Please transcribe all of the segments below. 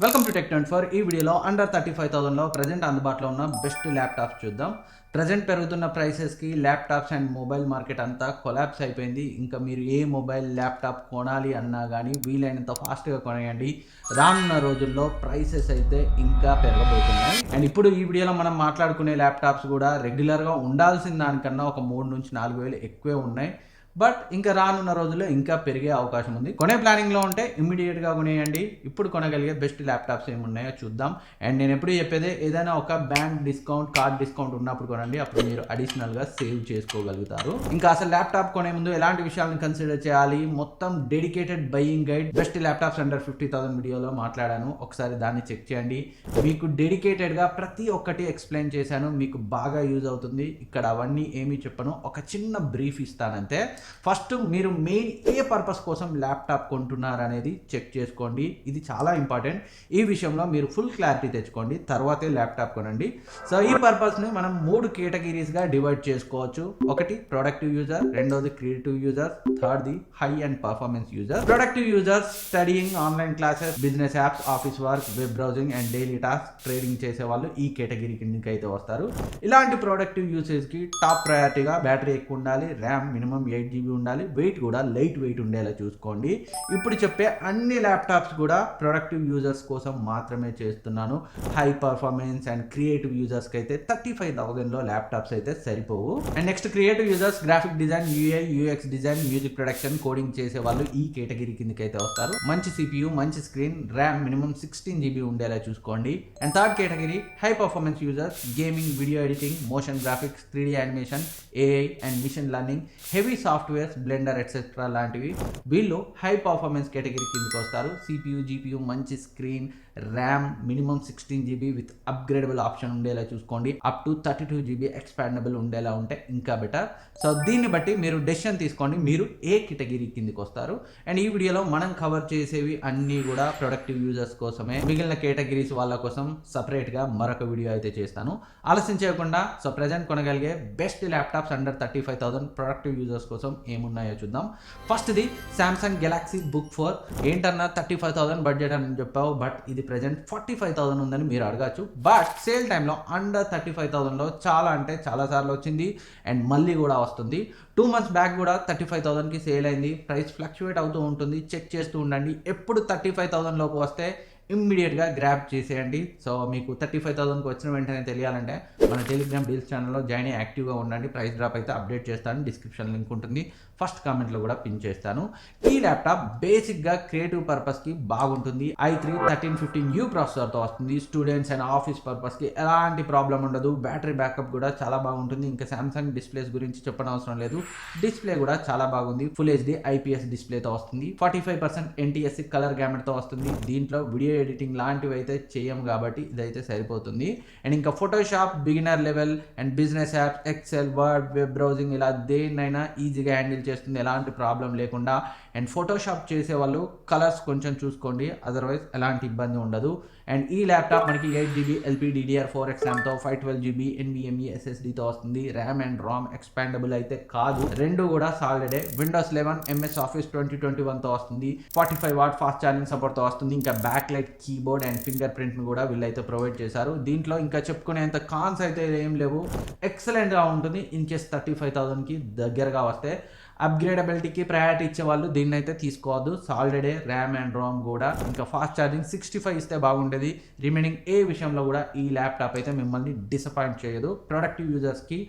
Welcome to టెక్24. ఈ వీడియోలో under 35,000లో present అందుబాటులో ఉన్న బెస్ట్ ల్యాప్టాప్స్ చూద్దాం. ప్రజెంట్ పెరుగుతున్న ప్రైసెస్కి ల్యాప్టాప్స్ అండ్ మొబైల్ మార్కెట్ అంతా కొలాప్స్ అయిపోయింది. ఇంకా మీరు ఏ మొబైల్ ల్యాప్టాప్ కొనాలి అన్నా కానీ వీలైనంత ఫాస్ట్గా కొనేయండి. రానున్న రోజుల్లో ప్రైసెస్ అయితే ఇంకా పెరగబోతున్నాయి. అండ్ ఇప్పుడు ఈ వీడియోలో మనం మాట్లాడుకునే ల్యాప్టాప్స్ కూడా రెగ్యులర్గా ఉండాల్సిన దానికన్నా ఒక 3 నుంచి 4 వేలు ఎక్కువే ఉన్నాయి. బట్ ఇంకా రానున్న రోజుల్లో ఇంకా పెరిగే అవకాశం ఉంది. కొనే ప్లానింగ్లో ఉంటే ఇమ్మీడియట్గా కొనేయండి. ఇప్పుడు కొనగలిగే బెస్ట్ ల్యాప్టాప్స్ ఏమున్నాయో చూద్దాం. అండ్ నేను ఎప్పుడు చెప్పేదే, ఏదైనా ఒక బ్యాంక్ డిస్కౌంట్, కార్డ్ డిస్కౌంట్ ఉన్నప్పుడు కొనండి. అప్పుడు మీరు అడిషనల్గా సేవ్ చేసుకోగలుగుతారు. ఇంకా అసలు ల్యాప్టాప్ కొనే ముందు ఎలాంటి విషయాలను కన్సిడర్ చేయాలి, మొత్తం dedicated buying guide best laptops under 50,000 వీడియోలో మాట్లాడాను. ఒకసారి దాన్ని చెక్ చేయండి. మీకు డెడికేటెడ్గా ప్రతి ఒక్కటి ఎక్స్ప్లెయిన్ చేశాను. మీకు బాగా యూజ్ అవుతుంది. ఇక్కడ అవన్నీ ఏమీ చెప్పను, ఒక చిన్న బ్రీఫ్ ఇస్తానంతే. ఫస్ట్ మీరు మెయిన్ ఏ పర్పస్ కోసం ల్యాప్టాప్ కొంటున్నారు అనేది చెక్ చేసుకోండి. ఇది చాలా ఇంపార్టెంట్. ఈ విషయంలో మీరు ఫుల్ క్లారిటీ తెచ్చుకోండి, తర్వాతే ల్యాప్టాప్ కొనండి. సో ఈ పర్పస్ని మనం 3 కేటగిరీస్గా డివైడ్ చేసుకోవచ్చు. ఒకటి ప్రొడక్టివ్ యూజర్, రెండోది క్రియేటివ్ యూజర్, థర్డ్ది high end performance user. Productive users studying, online classes, business apps, office work, web browsing and daily task, trading చేసే వాళ్ళు ఈ కేటగిరీ కిందకి అయితే వస్తారు. ఇలాంటి ప్రొడక్టివ్ యూసేజ్కి టాప్ ప్రయారిటీగా బ్యాటరీ ఎక్కువ ఉండాలి, ర్యామ్ మినిమం 8GB ఉండాలి, వెయిట్ కూడా లైట్ వెయిట్ ఉండేలా చూసుకోండి. ఇప్పుడు చెప్పే అన్ని ల్యాప్టాప్స్ కూడా ప్రొడక్టివ్ యూజర్స్ కోసం మాత్రమే చేస్తున్నాను. హై పర్ఫార్మెన్స్ అండ్ క్రియేటివ్ యూజర్స్కి అయితే 35,000లో ల్యాప్టాప్స్ అయితే సరిపోవు. And next creative users graphic design, UI UX design, music production, coding చేసే వాళ్ళు ఈ కేటగిరీ కిందకి అయితే వస్తారు. మంచి CPU, మంచి స్క్రీన్, ర్యామ్ మినిమం 16GB ఉండేలా చూసుకోండి. And third category high performance users, gaming, video editing, motion graphics, 3D animation, AI and machine learning, heavy softwares, blender etcetera లాంటివి. వీళ్ళు హై పర్ఫార్మెన్స్ కేటగిరీ కిందకి వస్తారు. CPU, GPU, మంచి screen, RAM minimum 16GB with upgradable option ఉండేలా చూసుకోండి. Up to 32GB expandable ఉండేలా ఉంటే ఇంకా బెటర్. సో దీన్ని బట్టి మీరు డెసిషన్ తీసుకోండి, మీరు ఏ కేటగిరీ కిందకి వస్తారు. అండ్ ఈ వీడియోలో మనం కవర్ చేసేవి అన్నీ కూడా ప్రొడక్టివ్ యూజర్స్ కోసమే. మిగిలిన కేటగిరీస్ వాళ్ళ కోసం సపరేట్గా మరొక వీడియో అయితే చేస్తాను. ఆలస్యం చేయకుండా సో ప్రజెంట్ కొనగలిగే best laptops under 35,000 productive users కోసం ఏమున్నాయో చూద్దాం. ఫస్ట్ది సామ్సంగ్ గెలాక్సీ బుక్ 4. ఏంటన్నా 35,000 బడ్జెట్ అని చెప్పావు, బట్ ఇది ప్రజెంట్ 45,000 ఉందని మీరు అడగచ్చు. బట్ సేల్ టైంలో అండర్ 35,000లో చాలా అంటే చాలా సార్లు వచ్చింది అండ్ మళ్ళీ కూడా వస్తుంది. 2 months బ్యాక్ కూడా 35,000కి సేల్ అయింది. ప్రైస్ ఫ్లక్చువేట్ అవుతూ ఉంటుంది, చెక్ చేస్తూ ఉండండి. ఎప్పుడు 35,000 లోపు వస్తే ఇమ్మీడియట్గా గ్రాబ్ చేసేయండి. సో మీకు 35,000కి వచ్చిన వెంటనే తెలియాలంటే మన టెలిగ్రామ్ డీల్స్ ఛానల్లో జాయిన్ అయ్యి యాక్టివ్గా ఉండండి. ప్రైస్ డ్రాప్ అయితే అప్డేట్ చేస్తాను, డిస్క్రిప్షన్ లింక్ ఉంటుంది, ఫస్ట్ కామెంట్లో కూడా పిన్ చేస్తాను. ఈ ల్యాప్టాప్ బేసిక్గా క్రియేటివ్ పర్పస్కి బాగుంటుంది. i3 1350U ప్రాసెసర్తో వస్తుంది. స్టూడెంట్స్ అండ్ ఆఫీస్ పర్పస్కి ఎలాంటి ప్రాబ్లం ఉండదు. బ్యాటరీ బ్యాకప్ కూడా చాలా బాగుంటుంది. ఇంకా సామ్సంగ్ డిస్ప్లేస్ గురించి చెప్పనవసరం లేదు. డిస్ప్లే కూడా చాలా బాగుంది. ఫుల్ HD IPS డిస్ప్లేతో వస్తుంది. 45% NTSC కలర్ గ్యామెట్తో వస్తుంది. దీంట్లో వీడియో ఎడిటింగ్ లాంటివి అయితే చేయం కాబట్టి ఇదైతే సరిపోతుంది. అండ్ ఇంకా Photoshop, beginner level and business apps, Excel, Word, web browsing ఇలా దేన్నైనా ఈజీగా హ్యాండిల్ చేస్తుంది, ఎలాంటి ప్రాబ్లం లేకుండా. అండ్ ఫోటోషాప్ చేసే వాళ్ళు కలర్స్ కొంచెం చూసుకోండి, అదర్వైజ్ ఎలాంటి ఇబ్బంది ఉండదు. అండ్ ఈ ల్యాప్టాప్ మనకి 8GB LPDDR4X ర్యామ్తో 512GB NVMe SSDతో వస్తుంది. ర్యామ్ అండ్ రామ్ ఎక్స్పాండబుల్ అయితే కాదు, రెండు కూడా సాలిడే. విండోస్ 11 MS Office 2021తో వస్తుంది. 45W ఫాస్ట్ ఛార్జింగ్ సపోర్ట్తో వస్తుంది. ఇంకా back light keyboard and finger ప్రింట్ను కూడా వీళ్ళైతే ప్రొవైడ్ చేశారు. దీంట్లో ఇంకా చెప్పుకునేంత కాన్స్ అయితే ఏం లేవు. ఎక్సలెంట్గా ఉంటుంది. ఇన్ కేస్ 35,000కి దగ్గరగా వస్తే అప్గ్రేడబిలిటీకి ప్రయారిటీ ఇచ్చే వాళ్ళు దీన్ని అయితే తీసుకోవద్దు. సాలిడే ర్యామ్ అండ్ రామ్ కూడా. ఇంకా ఫాస్ట్ ఛార్జింగ్ 65 ఇస్తే బాగుండేది. రిమైనింగ్ ఏ విషయంలో కూడా ఈ ల్యాప్టాప్ అయితే మిమ్మల్ని డిసప్పాయింట్ చేయదు. ప్రొడక్టివ్ యూజర్స్కి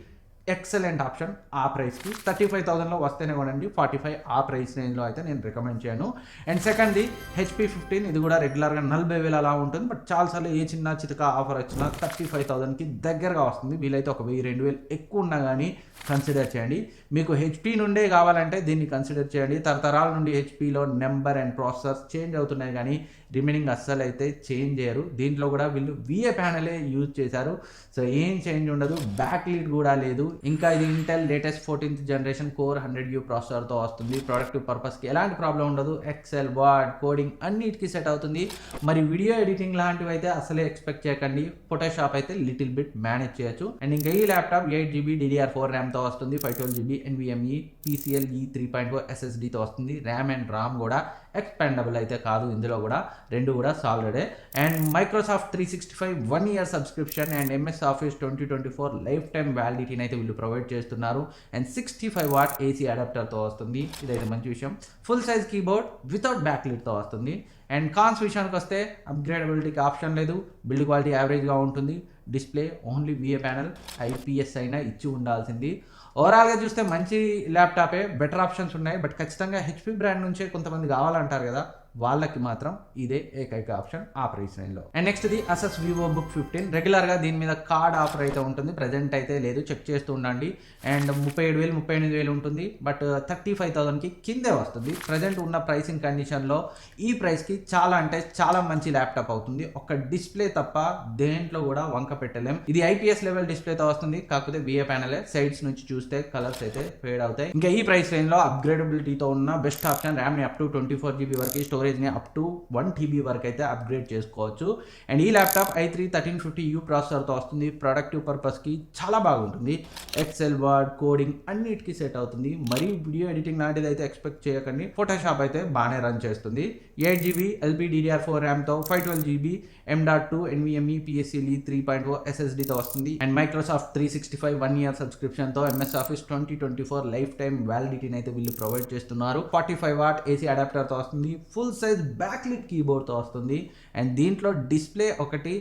ఎక్సలెంట్ ఆప్షన్. ఆ ప్రైస్కి 35,000లో వస్తేనే కొనండి. 45 ఆ ప్రైస్ రేంజ్లో అయితే నేను రికమెండ్ చేయను. అండ్ సెకండ్ది HP 15. ఇది కూడా రెగ్యులర్గా 40,000 అలా ఉంటుంది, బట్ చాలాసార్లు ఏ చిన్న చితక ఆఫర్ వచ్చినా 35,000కి దగ్గరగా వస్తుంది. వీలైతే ఒక 1,000-2,000 ఎక్కువ ఉన్నా కానీ కన్సిడర్ చేయండి. మీకు HP నుండే కావాలంటే దీన్ని కన్సిడర్ చేయండి. తరతరాల నుండి HPలో నెంబర్ అండ్ ప్రాసెసర్స్ చేంజ్ అవుతున్నాయి కానీ రిమైనింగ్ అస్సలు అయితే చేంజ్ చేయరు. దీంట్లో కూడా వీళ్ళు VA ప్యానలే యూజ్ చేశారు. సో ఏం చేంజ్ ఉండదు. బ్యాక్ లీడ్ కూడా లేదు. ఇంకా ఇది Intel latest 14th generation core 100U ప్రాసెసర్తో వస్తుంది. ప్రొడక్టివ్ పర్పస్కి ఎలాంటి ప్రాబ్లం ఉండదు. ఎక్సెల్, వర్డ్, కోడింగ్ అన్నిటికీ సెట్ అవుతుంది. మరి వీడియో ఎడిటింగ్ లాంటివి అయితే అసలే ఎక్స్పెక్ట్ చేయకండి. ఫోటోషాప్ అయితే లిటిల్ బిట్ మేనేజ్ చేయొచ్చు. అండ్ ఇంకా ఈ ల్యాప్టాప్ 8GB DDR4 ర్యామ్తో వస్తుంది. 512GB NVMe PCIe 3.0 SSDతో వస్తుంది. ర్యామ్ అండ్ రామ్ కూడా ఎక్స్పాండబుల్ అయితే కాదు, ఇందులో కూడా రెండు కూడా సాలిడే. And Microsoft 365 1 year subscription and MS office 2024 life time వ్యాలిడిటీని అయితే వీళ్ళు ప్రొవైడ్ చేస్తున్నారు. అండ్ 65 watt ఏసీ అడాప్టర్తో వస్తుంది, ఇదైతే మంచి విషయం. Full size keyboard without back లిడ్తో వస్తుంది. అండ్ కాన్స్ విషయానికి వస్తే అప్గ్రేడబిలిటీకి ఆప్షన్ లేదు, బిల్డ్ క్వాలిటీ యావరేజ్గా ఉంటుంది, display only VA panel, IPS అయినా ఇచ్చి ఉండాల్సింది. ఓవరాల్గా చూస్తే మంచి ల్యాప్టాపే, బెటర్ ఆప్షన్స్ ఉన్నాయి. బట్ ఖచ్చితంగా హెచ్పి బ్రాండ్ నుంచే కొంతమంది కావాలంటారు కదా, వాళ్ళకి మాత్రం ఇదే ఏకైక ఆప్షన్ ఆ ప్రైస్ రేంజ్లో. And next the Asus Vivo Book 15. రెగ్యులర్గా దీని మీద కార్డ్ ఆఫర్ అయితే ఉంటుంది, ప్రజెంట్ అయితే లేదు, చెక్ చేస్తూ ఉండండి. అండ్ 37,000 38,000 ఉంటుంది, బట్ 35,000కి కిందే వస్తుంది. ప్రజెంట్ ఉన్న ప్రైసింగ్ కండిషన్లో ఈ ప్రైస్కి చాలా అంటే చాలా మంచి ల్యాప్టాప్ అవుతుంది. ఒక డిస్ప్లే తప్ప దేంట్లో కూడా వంక పెట్టలేం. ఇది ఐపీఎస్ లెవెల్ డిస్ప్లేతో వస్తుంది, కాకపోతే విఏ ప్యానలే. సైడ్స్ నుంచి చూస్తే కలర్స్ అయితే ఫేడ్ అవుతాయి. ఇంకా ఈ ప్రైస్ రేంజ్లో అప్గ్రేడబిలిటీతో ఉన్న బెస్ట్ ఆప్షన్, ర్యామ్ని అప్ టు 24 GB వరకు, స్టోరేజ్ని అప్ టు 1 TB వరకు అయితే అప్గ్రేడ్ చేసుకోవచ్చు. అండ్ ఈ ల్యాప్టాప్ i3 1350U ప్రాసెసర్తో వస్తుంది. ప్రొడక్టివ్ పర్పస్కి చాలా బాగుంటుంది. ఎక్సెల్, వర్డ్, కోడింగ్ అన్నిటికీ సెట్ అవుతుంది. మరీ వీడియో ఎడిటింగ్ లాంటిది అయితే ఎక్స్పెక్ట్ చేయకండి, ఫోటోషాప్ అయితే బాగానే రన్ చేస్తుంది. 8GB LPDDR4 ర్యామ్తో 512GB M.2 NVMe PSCLE 3.0 SSDతో వస్తుంది. అండ్ మైక్రోసాఫ్ట్ 365 1 year సబ్స్క్రిప్షన్తో ఎంఎస్ ఆఫీస్ 2024 లైఫ్ టైమ్ వ్యాలిడిటీని అయితే వీళ్ళు ప్రొవైడ్ చేస్తున్నారు. 45 watt ఏసీ అడాప్టర్తో వస్తుంది. ఫుల్ సైజ్ బ్యాక్ లిట్ కీబోర్డ్తో వస్తుంది. అండ్ దీంట్లో డిస్ప్లే ఒకటి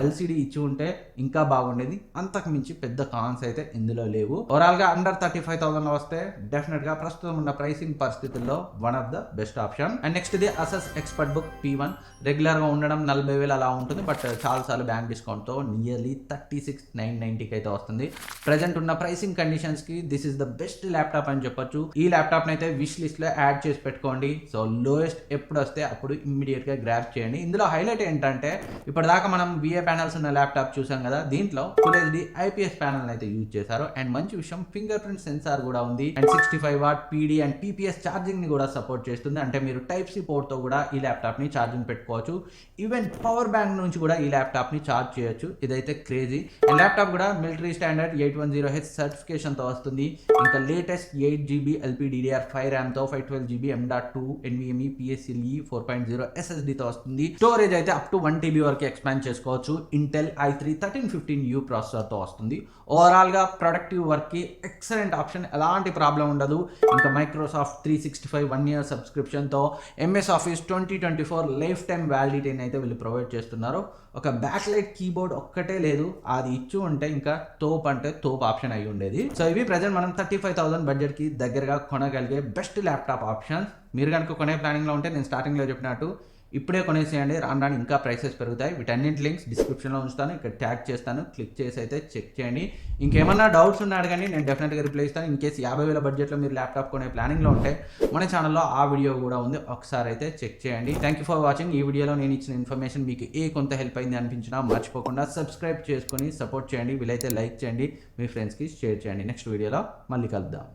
ఎల్సిడి ఇచ్చి ఉంటే ఇంకా బాగుండేది, అంతకు మించి పెద్ద కాన్స్ అయితే ఇందులో లేవు. ఓవరాల్గా అండర్ 35,000లో వస్తే డెఫినెట్గా ప్రస్తుతం ఉన్న ప్రైసింగ్ పరిస్థితుల్లో one of the best option. And next the Asus Expert Book P1. రెగ్యులర్గా ఉండడం 40,000 అలా ఉంటుంది, బట్ చాలాసార్లు బ్యాంక్ డిస్కౌంట్తో నియర్లీ 36,990కి అయితే వస్తుంది. ప్రజెంట్ ఉన్న ప్రైసింగ్ కండిషన్స్కి this is the best laptop అని చెప్పొచ్చు. ఈ ల్యాప్టాప్ని అయితే విష్ లిస్ట్లో యాడ్ చేసి పెట్టుకోండి. సో లోయెస్ట్ ఎప్పుడు వస్తే అప్పుడు ఇమ్మీడియట్గా గ్రాబ్ చేయండి. ఇందులో హైలైట్ ఏంటంటే ఇప్పటిదాకా మనం విఏ ప్యానల్స్ ఉన్న ల్యాప్టాప్ చూసాం కదా, దీంట్లో ఫుల్ హెచ్డి ఐపీఎస్ ప్యానల్ అయితే యూజ్ చేశారు. అండ్ మంచి విషయం, ఫింగర్ ప్రింట్ సెన్సార్ కూడా ఉంది. And 65 watt PD and TPS charging ని కూడా సపోర్ట్ చేస్తుంది. అంటే మీరు టైప్ సి పోర్ట్ తో కూడా ఈ ల్యాప్టాప్ ని ఛార్జింగ్ పెట్టుకోవచ్చు. ఈవెన్ పవర్ బ్యాంక్ నుంచి కూడా ఈ ల్యాప్టాప్ ని ఛార్జ్ చేయొచ్చు, ఇదైతే క్రేజీ. అండ్ ల్యాప్టాప్ కూడా మిలిటరీ స్టాండర్డ్ 810H సర్టిఫికేషన్ తో వస్తుంది. ఇంకా లేటెస్ట్ 8GB LPDDR5 ర్యామ్ తో 512GB M.2 NVMe PSCLE 4.0 SSD తో వస్తుంది. స్టోరేజ్ అయితే అప్ టు 1 TB వరకు ఎక్స్పాండ్ చేసుకోవచ్చు. ఇంటెల్ i3 1315U ప్రాసెసర్తో వస్తుంది. ఓవరాల్గా ప్రొడక్టివ్ వర్క్కి ఎక్సలెంట్ ఆప్షన్, ఎలాంటి ప్రాబ్లం ఉండదు. ఇంకా మైక్రోసాఫ్ట్ 365 1 year సబ్స్క్రిప్షన్తో ఎంఎస్ ఆఫీస్ 2024 లైఫ్ టైమ్ వ్యాలిడిటీని అయితే వీళ్ళు ప్రొవైడ్ చేస్తున్నారు. ఒక బ్యాక్ లైట్ కీబోర్డ్ ఒక్కటే లేదు, అది ఇచ్చి ఉంటే ఇంకా తోప్ అంటే తోప్ ఆప్షన్ అయి ఉండేది. సో ఇవి ప్రజెంట్ మనం 35,000 బడ్జెట్కి దగ్గరగా కొనగలిగే బెస్ట్ ల్యాప్టాప్ ఆప్షన్స్. మీరు కనుక కొనే ప్లానింగ్లో ఉంటే నేను స్టార్టింగ్లో చెప్పినట్టు ఇప్పుడే కొనేసేయండి, రాను రాను ఇంకా ప్రైసెస్ పెరుగుతాయి. వీటన్నింటి లింక్స్ డిస్క్రిప్షన్లో ఉంచుతాను, ఇక్కడ ట్యాగ్ చేస్తాను, క్లిక్ చేసి అయితే చెక్ చేయండి. ఇంకేమన్నా డౌట్స్ ఉన్నాడు కానీ నేను డెఫినెట్గా రిప్లై ఇస్తాను. ఇన్ కేసు 50,000 బడ్జెట్లో మీరు ల్యాప్టాప్ కొనే ప్లానింగ్లో ఉంటే మన ఛానల్లో ఆ వీడియో కూడా ఉంది, ఒకసారి అయితే చెక్ చేయండి. Thank you for watching. ఈ వీడియోలో నేను ఇచ్చిన ఇన్ఫర్మేషన్ మీకు కొంత హెల్ప్ అయింది అనిపించినా మర్చిపోకుండా సబ్స్క్రైబ్ చేసుకొని సపోర్ట్ చేయండి. వీలైతే లైక్ చేయండి, మీ ఫ్రెండ్స్కి షేర్ చేయండి. నెక్స్ట్ వీడియోలో మళ్ళీ కలుద్దాం.